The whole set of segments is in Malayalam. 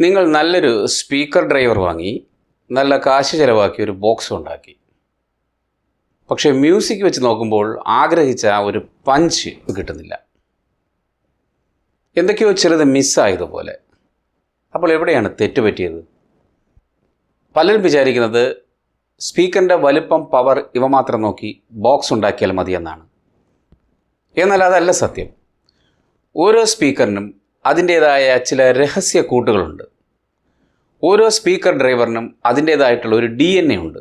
നിങ്ങൾ നല്ലൊരു സ്പീക്കർ ഡ്രൈവർ വാങ്ങി നല്ല കാശ് ചിലവാക്കി ഒരു ബോക്സ് ഉണ്ടാക്കി. പക്ഷേ മ്യൂസിക് വെച്ച് നോക്കുമ്പോൾ ആഗ്രഹിച്ച ഒരു പഞ്ച് കിട്ടുന്നില്ല. എന്തൊക്കെയോ ചെറുത് മിസ്സായതുപോലെ. അപ്പോൾ എവിടെയാണ് തെറ്റുപറ്റിയത്? പലരും വിചാരിക്കുന്നത് സ്പീക്കറിൻ്റെ വലുപ്പം, പവർ ഇവ മാത്രം നോക്കി ബോക്സ് ഉണ്ടാക്കിയാൽ മതിയെന്നാണ്. എന്നാൽ അതല്ല സത്യം. ഓരോ സ്പീക്കറിനും അതിൻ്റേതായ ചില രഹസ്യ കൂട്ടുകളുണ്ട്. ഓരോ സ്പീക്കർ ഡ്രൈവറിനും അതിൻ്റേതായിട്ടുള്ള ഒരു DNA ഉണ്ട്.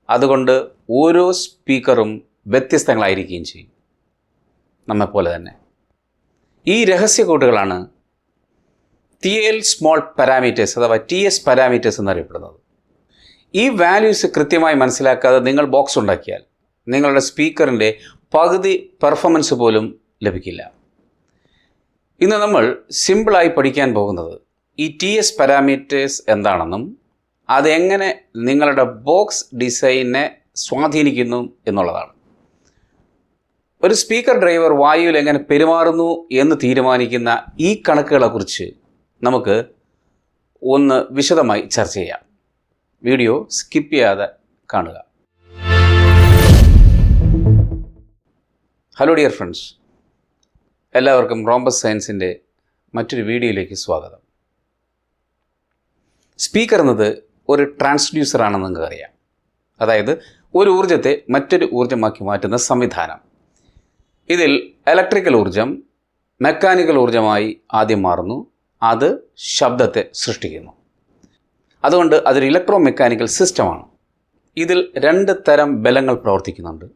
അതുകൊണ്ട് ഓരോ സ്പീക്കറും വ്യത്യസ്തങ്ങളായിരിക്കുകയും ചെയ്യും, നമ്മെപ്പോലെ തന്നെ. ഈ രഹസ്യ കൂട്ടുകളാണ് TL സ്മോൾ പാരാമീറ്റേഴ്സ് അഥവാ TS പാരാമീറ്റേഴ്സ് എന്നറിയപ്പെടുന്നത്. ഈ വാല്യൂസ് കൃത്യമായി മനസ്സിലാക്കാതെ നിങ്ങൾ ബോക്സ് ഉണ്ടാക്കിയാൽ നിങ്ങളുടെ സ്പീക്കറിൻ്റെ പകുതി പെർഫോമൻസ് പോലും ലഭിക്കില്ല. ഇന്ന് നമ്മൾ സിമ്പിളായി പഠിക്കാൻ പോകുന്നത് ഈ TS പാരാമീറ്റേഴ്സ് എന്താണെന്നും അതെങ്ങനെ നിങ്ങളുടെ ബോക്സ് ഡിസൈനെ സ്വാധീനിക്കുന്നു എന്നുള്ളതാണ്. ഒരു സ്പീക്കർ ഡ്രൈവർ വായുവിൽ എങ്ങനെ പെരുമാറുന്നു എന്ന് തീരുമാനിക്കുന്ന ഈ കണക്കുകളെക്കുറിച്ച് നമുക്ക് ഒന്ന് വിശദമായി ചർച്ച ചെയ്യാം. വീഡിയോ സ്കിപ്പ് ചെയ്യാതെ കാണുക. ഹലോ ഡിയർ ഫ്രണ്ട്സ്, എല്ലാവർക്കും റോംബസ് സയൻസിൻ്റെ മറ്റൊരു വീഡിയോയിലേക്ക് സ്വാഗതം. സ്പീക്കർ എന്നത് ഒരു ട്രാൻസ്ഡ്യൂസർ ആണെന്ന് നിങ്ങൾക്ക് അറിയാം. അതായത് ഒരു ഊർജ്ജത്തെ മറ്റൊരു ഊർജ്ജമാക്കി മാറ്റുന്ന സംവിധാനം. ഇതിൽ ഇലക്ട്രിക്കൽ ഊർജ്ജം മെക്കാനിക്കൽ ഊർജ്ജമായി ആദ്യം മാറുന്നു. അത് ശബ്ദത്തെ സൃഷ്ടിക്കുന്നു. അതുകൊണ്ട് അതൊരു ഇലക്ട്രോ മെക്കാനിക്കൽ സിസ്റ്റമാണ്. ഇതിൽ രണ്ട് തരം ബലങ്ങൾ പ്രവർത്തിക്കുന്നുണ്ട്.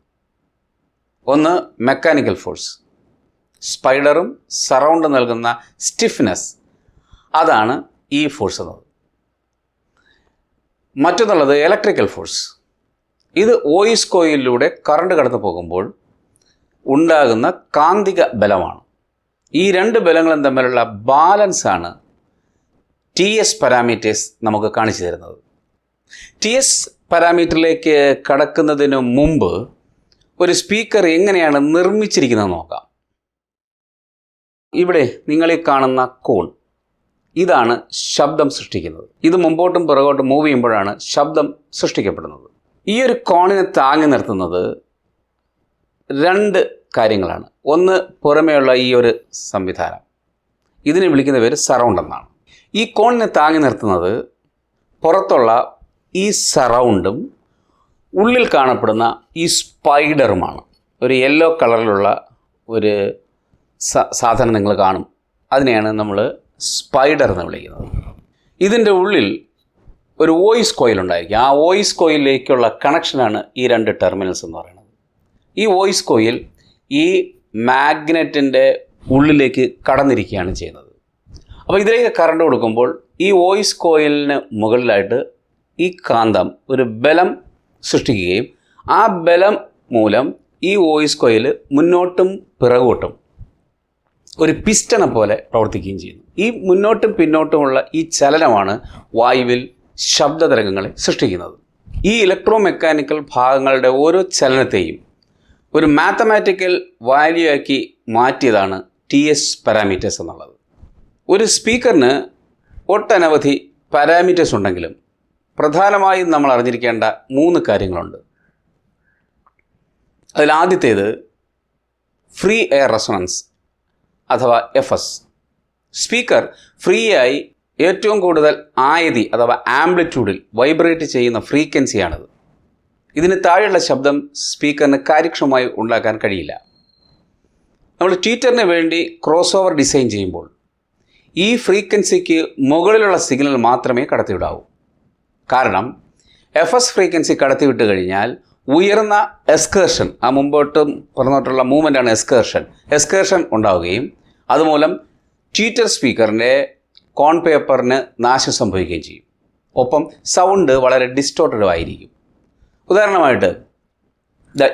ഒന്ന് മെക്കാനിക്കൽ ഫോഴ്സ്, സ്പൈഡറും സറൗണ്ട് നൽകുന്ന സ്റ്റിഫ്നെസ്, അതാണ് ഈ ഫോഴ്സ് എന്നത്. മറ്റൊന്നുള്ളത് ഇലക്ട്രിക്കൽ ഫോഴ്സ്. ഇത് വോയിസ് കോയിലിലൂടെ കറണ്ട് കടന്നു പോകുമ്പോൾ ഉണ്ടാകുന്ന കാന്തിക ബലമാണ്. ഈ രണ്ട് ബലങ്ങളും തമ്മിലുള്ള ബാലൻസാണ് TS പാരാമീറ്റേഴ്സ് നമുക്ക് കാണിച്ചു തരുന്നത്. TS പാരാമീറ്ററിലേക്ക് കടക്കുന്നതിന് മുമ്പ് ഒരു സ്പീക്കർ എങ്ങനെയാണ് നിർമ്മിച്ചിരിക്കുന്നത് നോക്കാം. ഇവിടെ നിങ്ങളീ കാണുന്ന കോൺ, ഇതാണ് ശബ്ദം സൃഷ്ടിക്കുന്നത്. ഇത് മുമ്പോട്ടും പുറകോട്ടും മൂവ് ചെയ്യുമ്പോഴാണ് ശബ്ദം സൃഷ്ടിക്കപ്പെടുന്നത്. ഈ ഒരു കോണിനെ താങ്ങി നിർത്തുന്നത് രണ്ട് കാര്യങ്ങളാണ്. ഒന്ന്, പുറമേയുള്ള ഈ ഒരു സംവിധാനം, ഇതിനെ വിളിക്കുന്ന പേര് സറൗണ്ട് എന്നാണ്. ഈ കോണിനെ താങ്ങി നിർത്തുന്നത് പുറത്തുള്ള ഈ സറൗണ്ടും ഉള്ളിൽ കാണപ്പെടുന്ന ഈ സ്പൈഡറുമാണ്. ഒരു യെല്ലോ കളറിലുള്ള ഒരു സാധനം നിങ്ങൾ കാണും. അതിനെയാണ് നമ്മൾ സ്പൈഡർ എന്ന് വിളിക്കുന്നത്. ഇതിൻ്റെ ഉള്ളിൽ ഒരു വോയിസ് കോയിൽ ഉണ്ടായിരിക്കും. ആ വോയിസ് കോയിലിലേക്കുള്ള കണക്ഷനാണ് ഈ രണ്ട് ടെർമിനൽസ് എന്ന് പറയുന്നത്. ഈ വോയിസ് കോയിൽ ഈ മാഗ്നറ്റിൻ്റെ ഉള്ളിലേക്ക് കടന്നിരിക്കുകയാണ് ചെയ്യുന്നത്. അപ്പോൾ ഇതിലേക്ക് കറണ്ട് കൊടുക്കുമ്പോൾ ഈ വോയിസ് കോയിലിന് മുകളിലായിട്ട് ഈ കാന്തം ഒരു ബലം സൃഷ്ടിക്കുകയും ആ ബലം മൂലം ഈ വോയിസ് കോയിൽ മുന്നോട്ടും പിറകോട്ടും ഒരു പിസ്റ്റണെ പോലെ പ്രവർത്തിക്കുകയും ചെയ്യുന്നു. ഈ മുന്നോട്ടും പിന്നോട്ടുമുള്ള ഈ ചലനമാണ് വായുവിൽ ശബ്ദതരംഗങ്ങളെ സൃഷ്ടിക്കുന്നത്. ഈ ഇലക്ട്രോ മെക്കാനിക്കൽ ഭാഗങ്ങളുടെ ഓരോ ചലനത്തെയും ഒരു മാത്തമാറ്റിക്കൽ വാല്യൂ ആക്കി മാറ്റിയതാണ് TS പാരാമീറ്റേഴ്സ് എന്നുള്ളത്. ഒരു സ്പീക്കറിന് ഒട്ടനവധി പാരാമീറ്റേഴ്സ് ഉണ്ടെങ്കിലും പ്രധാനമായും നമ്മൾ അറിഞ്ഞിരിക്കേണ്ട 3 കാര്യങ്ങളുണ്ട്. അതിലാദ്യത്തേത് ഫ്രീ എയർ റെസൊണൻസ് അഥവാ FS. സ്പീക്കർ ഫ്രീ ആയി ഏറ്റവും കൂടുതൽ ആയതി അഥവാ ആംപ്ലിറ്റ്യൂഡിൽ വൈബ്രേറ്റ് ചെയ്യുന്ന ഫ്രീക്വൻസിയാണിത്. ഇതിന് താഴെയുള്ള ശബ്ദം സ്പീക്കറിന് കാര്യക്ഷമമായി ഉണ്ടാക്കാൻ കഴിയില്ല. നമ്മൾ ട്വീറ്ററിന് വേണ്ടി ക്രോസ് ഓവർ ഡിസൈൻ ചെയ്യുമ്പോൾ ഈ ഫ്രീക്വൻസിക്ക് മുകളിലുള്ള സിഗ്നൽ മാത്രമേ കടത്തിവിടാവൂ. കാരണം FS ഫ്രീക്വൻസി കടത്തിവിട്ട് കഴിഞ്ഞാൽ ഉയർന്ന എസ്കേർഷൻ, ആ മുമ്പോട്ടും പുറന്നോട്ടുള്ള മൂവ്മെൻ്റാണ് എസ്കേർഷൻ ഉണ്ടാവുകയും അതുമൂലം ട്വീറ്റർ സ്പീക്കറിൻ്റെ കോൺ പേപ്പറിന് നാശം സംഭവിക്കുകയും ചെയ്യും. ഒപ്പം സൗണ്ട് വളരെ ഡിസ്റ്റോർട്ടഡ് ആയിരിക്കും. ഉദാഹരണമായിട്ട്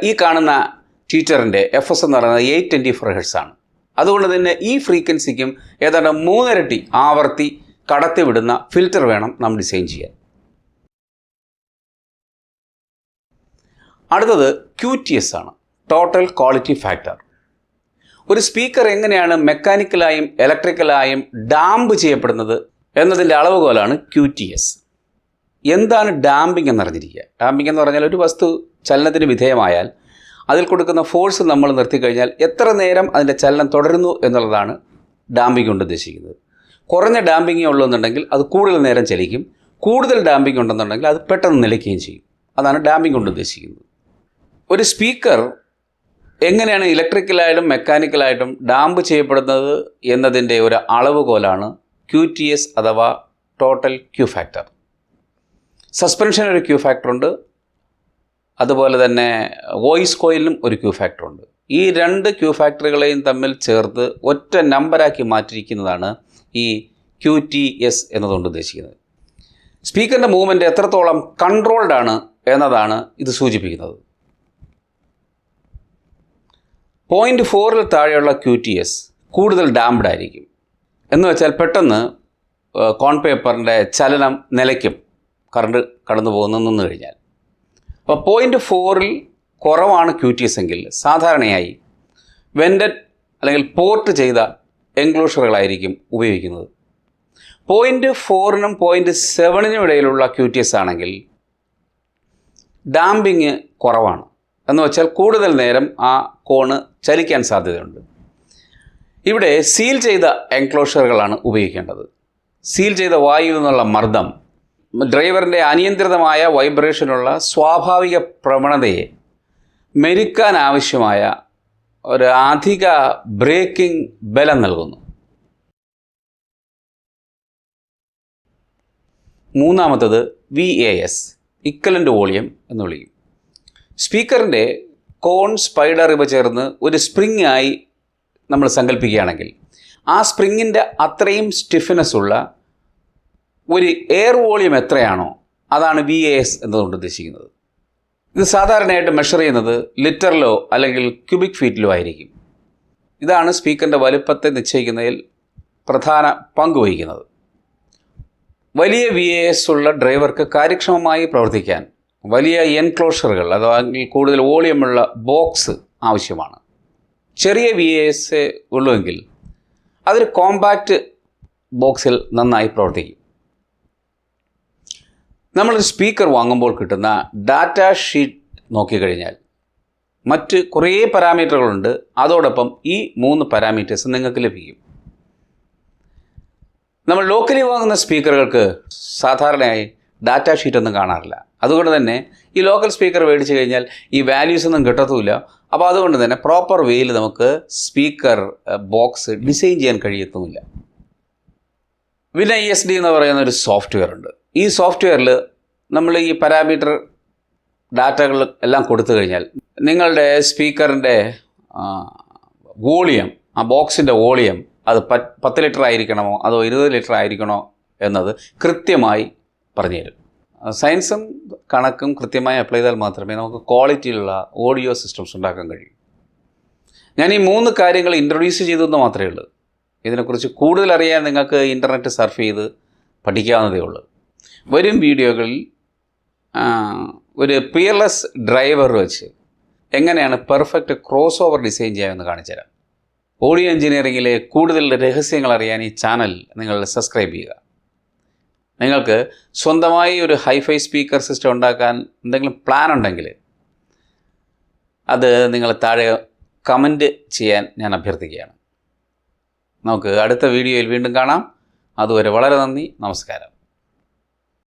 ഈ കാണുന്ന ട്വീറ്ററിൻ്റെ FS എന്ന് പറയുന്നത് 824 Hz ആണ്. അതുകൊണ്ട് തന്നെ ഈ ഫ്രീക്വൻസിക്കും ഏതാണ്ട് 3 ഇരട്ടി ആവർത്തി കടത്തിവിടുന്ന ഫിൽറ്റർ വേണം നാം ഡിസൈൻ ചെയ്യാൻ. അടുത്തത് QTS ആണ്, ടോട്ടൽ ക്വാളിറ്റി ഫാക്ടർ. ഒരു സ്പീക്കർ എങ്ങനെയാണ് മെക്കാനിക്കലായും ഇലക്ട്രിക്കലായും ഡാമ്പ് ചെയ്യപ്പെടുന്നത് എന്നതിൻ്റെ അളവുകോലാണ് QTS. എന്താണ് ഡാമ്പിംഗ് എന്നറിഞ്ഞിരിക്കുക? ഡാമ്പിംഗ് എന്ന് പറഞ്ഞാൽ ഒരു വസ്തു ചലനത്തിന് വിധേയമായാൽ അതിൽ കൊടുക്കുന്ന ഫോഴ്സ് നമ്മൾ നിർത്തിക്കഴിഞ്ഞാൽ എത്ര നേരം അതിൻ്റെ ചലനം തുടരുന്നു എന്നുള്ളതാണ് ഡാമ്പിംഗ് കൊണ്ട് ഉദ്ദേശിക്കുന്നത്. കുറഞ്ഞ ഡാമ്പിംഗ് ഉള്ളതെന്നുണ്ടെങ്കിൽ അത് കൂടുതൽ നേരം ചലിക്കും, കൂടുതൽ ഡാമ്പിംഗ് ഉണ്ടെന്നുണ്ടെങ്കിൽ അത് പെട്ടെന്ന് നിലയ്ക്കുകയും ചെയ്യും. അതാണ് ഡാമ്പിംഗ് കൊണ്ട് ഉദ്ദേശിക്കുന്നത്. ഒരു സ്പീക്കർ എങ്ങനെയാണ് ഇലക്ട്രിക്കലായിട്ടും മെക്കാനിക്കലായിട്ടും ഡാമ്പ് ചെയ്യപ്പെടുന്നത് എന്നതിൻ്റെ ഒരു അളവുകോലാണ് QTS അഥവാ ടോട്ടൽ ക്യൂ ഫാക്ടർ. സസ്പെൻഷൻ ഒരു ക്യൂ ഫാക്ടർ ഉണ്ട്, അതുപോലെ തന്നെ വോയിസ് കോയിലിനും ഒരു ക്യൂ ഫാക്ടർ ഉണ്ട്. ഈ രണ്ട് ക്യൂ ഫാക്ടറുകളെയും തമ്മിൽ ചേർത്ത് ഒറ്റ നമ്പറാക്കി മാറ്റിയിരിക്കുന്നതാണ് ഈ QTS എന്നതുകൊണ്ട് ഉദ്ദേശിക്കുന്നത്. സ്പീക്കറിൻ്റെ മൂവ്മെൻറ്റ് എത്രത്തോളം കൺട്രോൾഡ് ആണ് എന്നതാണ് ഇത് സൂചിപ്പിക്കുന്നത്. 0.4 താഴെയുള്ള QTS കൂടുതൽ ഡാംപ്ഡ് ആയിരിക്കും. എന്ന് വെച്ചാൽ പെട്ടെന്ന് കോൺ പേപ്പറിൻ്റെ ചലനം നിലയ്ക്കും, കറണ്ട് കടന്നു നിന്ന് കഴിഞ്ഞാൽ. അപ്പോൾ 0.4 കുറവാണ് QTS എങ്കിൽ സാധാരണയായി വെൻഡഡ് അല്ലെങ്കിൽ പോർട്ട് ചെയ്ത എൻക്ലോഷറുകളായിരിക്കും ഉപയോഗിക്കുന്നത്. 0.4നും 0.7നും ഇടയിലുള്ള QTS ആണെങ്കിൽ ഡാമ്പിങ് കുറവാണ്. എന്ന് വെച്ചാൽ കൂടുതൽ നേരം ആ കോണ് ചലിക്കാൻ സാധ്യതയുണ്ട്. ഇവിടെ സീൽ ചെയ്ത എൻക്ലോഷറുകളാണ് ഉപയോഗിക്കേണ്ടത്. സീൽ ചെയ്ത വായുവിൽ നിന്നുള്ള മർദ്ദം ഡ്രൈവറിൻ്റെ അനിയന്ത്രിതമായ വൈബ്രേഷനുള്ള സ്വാഭാവിക പ്രവണതയെ മെരുക്കാൻ ആവശ്യമായ ഒരു അധിക ബ്രേക്കിംഗ് ബലം നൽകുന്നു. മൂന്നാമത്തത് VAS, ഇക്വലൻ്റ് വോളിയം എന്ന് വിളിക്കും. സ്പീക്കറിൻ്റെ കോൺ, സ്പൈഡർ ഇവ ചേർന്ന് ഒരു സ്പ്രിങ് ആയി നമ്മൾ സങ്കല്പിക്കുകയാണെങ്കിൽ ആ സ്പ്രിങ്ങിൻ്റെ അത്രയും സ്റ്റിഫ്നെസ് ഉള്ള ഒരു എയർ വോളിയം എത്രയാണോ അതാണ് VAS എന്നതുകൊണ്ട് ഉദ്ദേശിക്കുന്നത്. ഇത് സാധാരണയായിട്ട് മെഷർ ചെയ്യുന്നത് ലിറ്ററിലോ അല്ലെങ്കിൽ ക്യൂബിക് ഫീറ്റിലോ ആയിരിക്കും. ഇതാണ് സ്പീക്കറിൻ്റെ വലുപ്പത്തെ നിശ്ചയിക്കുന്നതിൽ പ്രധാന പങ്ക് വഹിക്കുന്നത്. വലിയ VAS ഉള്ള ഡ്രൈവർക്ക് കാര്യക്ഷമമായി പ്രവർത്തിക്കാൻ വലിയ എൻക്ലോഷറുകൾ അഥവാ കൂടുതൽ വോളിയമുള്ള ബോക്സ് ആവശ്യമാണ്. ചെറിയ VAS ഉള്ളുവെങ്കിൽ അതൊരു കോമ്പാക്റ്റ് ബോക്സിൽ നന്നായി പ്രവർത്തിക്കും. നമ്മളൊരു സ്പീക്കർ വാങ്ങുമ്പോൾ കിട്ടുന്ന ഡാറ്റ ഷീറ്റ് നോക്കിക്കഴിഞ്ഞാൽ മറ്റ് കുറേ പാരാമീറ്ററുകളുണ്ട്. അതോടൊപ്പം ഈ 3 പാരാമീറ്റേഴ്സ് നിങ്ങൾക്ക് ലഭിക്കും. നമ്മൾ ലോക്കലി വാങ്ങുന്ന സ്പീക്കറുകൾക്ക് സാധാരണയായി ഡാറ്റ ഷീറ്റൊന്നും കാണാറില്ല. അതുകൊണ്ട് തന്നെ ഈ ലോക്കൽ സ്പീക്കർ മേടിച്ച് കഴിഞ്ഞാൽ ഈ വാല്യൂസ് ഒന്നും കിട്ടത്തുമില്ല. അപ്പോൾ അതുകൊണ്ട് തന്നെ പ്രോപ്പർ വേയിൽ നമുക്ക് സ്പീക്കർ ബോക്സ് ഡിസൈൻ ചെയ്യാൻ കഴിയത്തുമില്ല. WinISD എന്ന് പറയുന്ന ഒരു സോഫ്റ്റ്വെയർ ഉണ്ട്. ഈ സോഫ്റ്റ്വെയറിൽ നമ്മൾ ഈ പാരാമീറ്റർ ഡാറ്റകൾ എല്ലാം കൊടുത്തു കഴിഞ്ഞാൽ നിങ്ങളുടെ സ്പീക്കറിൻ്റെ വോളിയം, ആ ബോക്സിൻ്റെ വോളിയം അത് 10 ലിറ്റർ ആയിരിക്കണമോ അതോ 20 ലിറ്റർ ആയിരിക്കണോ എന്നത് കൃത്യമായി പറഞ്ഞു തരും. സയൻസും കണക്കും കൃത്യമായി അപ്ലൈ ചെയ്താൽ മാത്രമേ നമുക്ക് ക്വാളിറ്റിയിലുള്ള ഓഡിയോ സിസ്റ്റംസ് ഉണ്ടാക്കാൻ കഴിയൂ. ഞാൻ ഈ 3 കാര്യങ്ങൾ ഇൻട്രൊഡ്യൂസ് ചെയ്തതെന്ന് മാത്രമേ ഉള്ളൂ. ഇതിനെക്കുറിച്ച് കൂടുതൽ അറിയാൻ നിങ്ങൾക്ക് ഇൻ്റർനെറ്റ് സർഫ് ചെയ്ത് പഠിക്കാവുന്നതേ ഉള്ളൂ. വരും വീഡിയോകളിൽ ഒരു പിയർലെസ് ഡ്രൈവർ വെച്ച് എങ്ങനെയാണ് പെർഫെക്റ്റ് ക്രോസ് ഓവർ ഡിസൈൻ ചെയ്യാമെന്ന് കാണിച്ചു തരാം. ഓഡിയോ എഞ്ചിനീയറിംഗിലെ കൂടുതൽ രഹസ്യങ്ങൾ അറിയാൻ ഈ ചാനൽ നിങ്ങൾ സബ്സ്ക്രൈബ് ചെയ്യുക. നിങ്ങൾക്ക് സ്വന്തമായി ഒരു ഹൈഫൈ സ്പീക്കർ സിസ്റ്റം ഉണ്ടാക്കാൻ എന്തെങ്കിലും പ്ലാൻ ഉണ്ടെങ്കിൽ അത് നിങ്ങൾ താഴെ കമൻറ്റ് ചെയ്യാൻ ഞാൻ അഭ്യർത്ഥിക്കുകയാണ്. നമുക്ക് അടുത്ത വീഡിയോയിൽ വീണ്ടും കാണാം. അതുവരെ വളരെ നന്ദി, നമസ്കാരം.